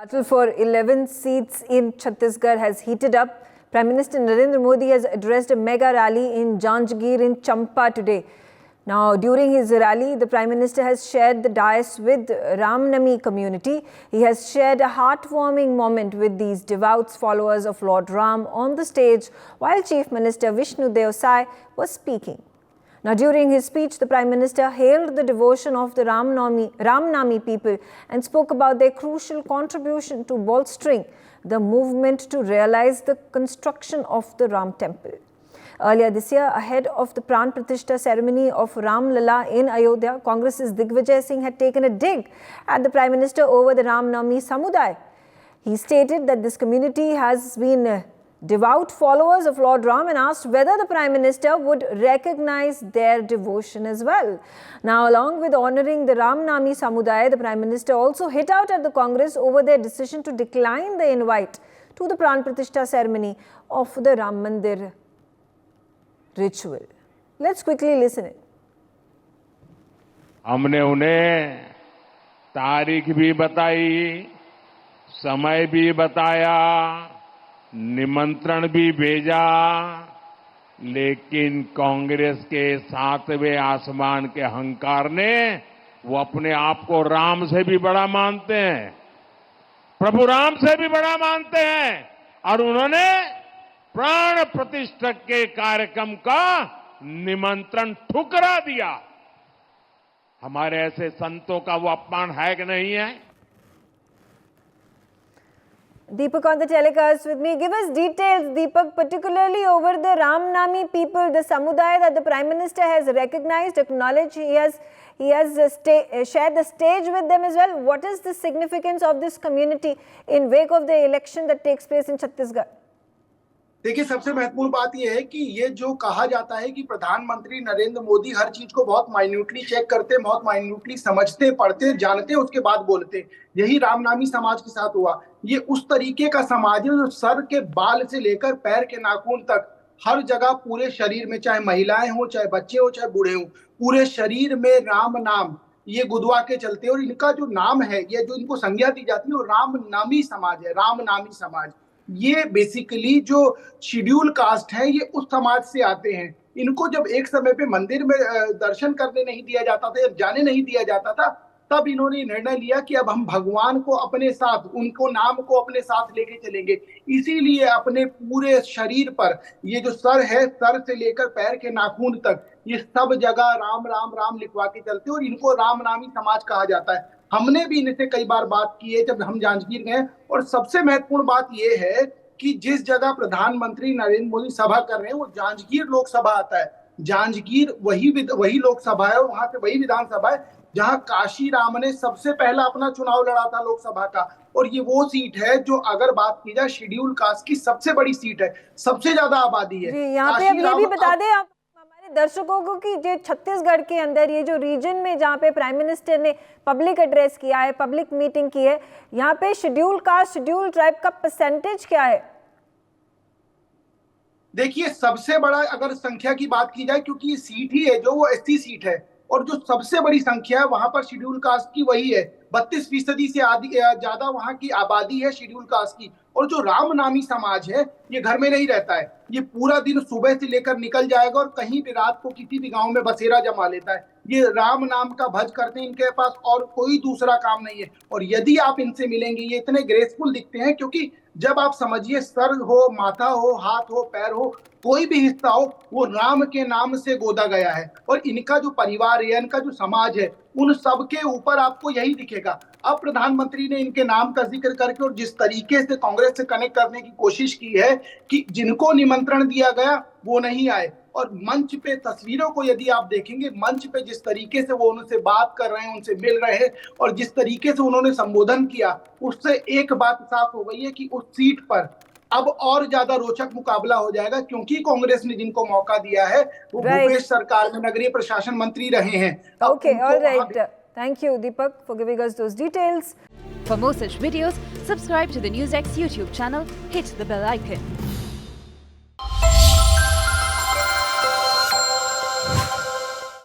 Battle for 11 seats in Chhattisgarh has heated up. Prime Minister Narendra Modi has addressed a mega rally in Janjgir in Champa today. Now, during his rally, the Prime Minister has shared the dais with Ramnami community. He has shared a heartwarming moment with these devout followers of Lord Ram on the stage while Chief Minister Vishnu Deo Sai was speaking. Now, during his speech, the Prime Minister hailed the devotion of the Ramnami people and spoke about their crucial contribution to bolstering the movement to realize the construction of the Ram Temple. Earlier this year, ahead of the Pran Pratishtha ceremony of Ram Lala in Ayodhya, Congress's Digvijay Singh had taken a dig at the Prime Minister over the Ramnami Samuday. He stated that this community has been devout followers of Lord Ram and asked whether the Prime Minister would recognize their devotion as well. Now, along with honouring the Ramnami Samuday, the Prime Minister also hit out at the Congress over their decision to decline the invite to the Pran Pratishtha ceremony of the Ram Mandir ritual. Let's quickly listen in. हमने उन्हें तारीख भी बताई, समय भी बताया, निमंत्रण भी भेजा, लेकिन कांग्रेस के सातवें आसमान के अहंकार ने वो अपने आप को राम से भी बड़ा मानते हैं, प्रभु राम से भी बड़ा मानते हैं और उन्होंने प्राण प्रतिष्ठा के कार्यक्रम का निमंत्रण ठुकरा दिया। हमारे ऐसे संतों का वो अपमान है कि नहीं है? Deepak on the telecast with me. Give us details, Deepak, particularly over the Ramnami people, the Samuday that the Prime Minister has recognized, acknowledged. He has shared the stage with them as well. What is the significance of this community in wake of the election that takes place in Chhattisgarh? देखिए, सबसे महत्वपूर्ण बात यह है कि ये जो कहा जाता है कि प्रधानमंत्री नरेंद्र मोदी हर चीज को बहुत माइन्यूटली चेक करते, बहुत माइन्यूटली समझते, पढ़ते, जानते, उसके बाद बोलते। यही रामनामी समाज के साथ हुआ। ये उस तरीके का समाज है जो सर के बाल से लेकर पैर के नाखून तक हर जगह पूरे शरीर में, चाहे महिलाएं हो, चाहे बच्चे हो, चाहे बूढ़े हो, पूरे शरीर में राम नाम ये गुदवा के चलते। और इनका जो नाम है, ये जो इनको संज्ञा दी जाती है, वो रामनामी समाज है, रामनामी समाज। ये बेसिकली जो शेड्यूल कास्ट है, ये उस समाज से आते हैं। इनको जब एक समय पे मंदिर में दर्शन करने नहीं दिया जाता था, जब जाने नहीं दिया जाता था, तब इन्होंने निर्णय लिया कि अब हम भगवान को अपने साथ, उनको नाम को अपने साथ लेके चलेंगे। इसीलिए अपने पूरे शरीर पर ये जो सर है, सर से लेकर पैर के नाखून तक, ये सब जगह राम राम राम लिखवा के चलते और इनको रामनामी समाज कहा जाता है। हमने भी इनसे कई बार बात की है जब हम जांजगीर गए। और सबसे महत्वपूर्ण बात यह है कि जिस जगह प्रधानमंत्री नरेंद्र मोदी सभा कर रहे हैं, वो जांजगीर लोकसभा आता है। जांजगीर वही लोकसभा है, वहां से वही विधानसभा है जहां काशी राम ने सबसे पहला अपना चुनाव लड़ा था लोकसभा का। और ये वो सीट है जो, अगर बात की जाए, शेड्यूल कास्ट की सबसे बड़ी सीट है, सबसे ज्यादा आबादी है। यहाँ पे अब ये भी बता दें आप हमारे दर्शकों को कि जो छत्तीसगढ़ के अंदर ये जो रीजन में जहाँ पे प्राइम मिनिस्टर ने पब्लिक एड्रेस किया है, पब्लिक मीटिंग की है, यहाँ पे शेड्यूल कास्ट, शेड्यूल ट्राइब का परसेंटेज क्या है? देखिए, सबसे बड़ा अगर संख्या की बात की जाए, क्योंकि ये सीट ही है जो वो एसटी सीट है, और जो सबसे बड़ी संख्या है वहां पर शेड्यूल कास्ट की वही है। 32% से ज्यादा वहां की आबादी है शेड्यूल कास्ट की। और जो रामनामी समाज है, ये घर में नहीं रहता है, ये पूरा दिन सुबह से लेकर निकल जाएगा और कहीं भी रात को किसी भी गांव में बसेरा जमा लेता है। ये राम नाम का भज करते हैं, इनके पास और कोई दूसरा काम नहीं है। और यदि आप इनसे मिलेंगे, ये इतने ग्रेसफुल दिखते हैं, क्योंकि जब आप समझिए, सर हो, माथा हो, हाथ हो, पैर हो, कोई भी हिस्सा हो, वो राम के नाम से गोदा गया है। और इनका जो परिवार है, इनका जो समाज है, उन सब के ऊपर आपको यही दिखेगा। अब प्रधानमंत्री ने इनके नाम का जिक्र करके और जिस तरीके से कांग्रेस से कनेक्ट करने की कोशिश की है कि जिनको निमंत्रण दिया गया वो नहीं आए। और मंच पे तस्वीरों को यदि आप देखेंगे, मंच पे जिस तरीके से वो उनसे बात कर रहे हैं, उनसे मिल रहे हैं, और जिस तरीके से उन्होंने संबोधन किया, उससे एक बात साफ हो गई है कि उस सीट पर अब और ज्यादा रोचक मुकाबला हो जाएगा, क्योंकि कांग्रेस ने जिनको मौका दिया है वो भूपेश सरकार में नगरीय प्रशासन मंत्री रहे हैं। Okay, all right. Thank you, Deepak, for giving us those details. For more such videos, subscribe to the NewsX YouTube channel, hit the bell icon.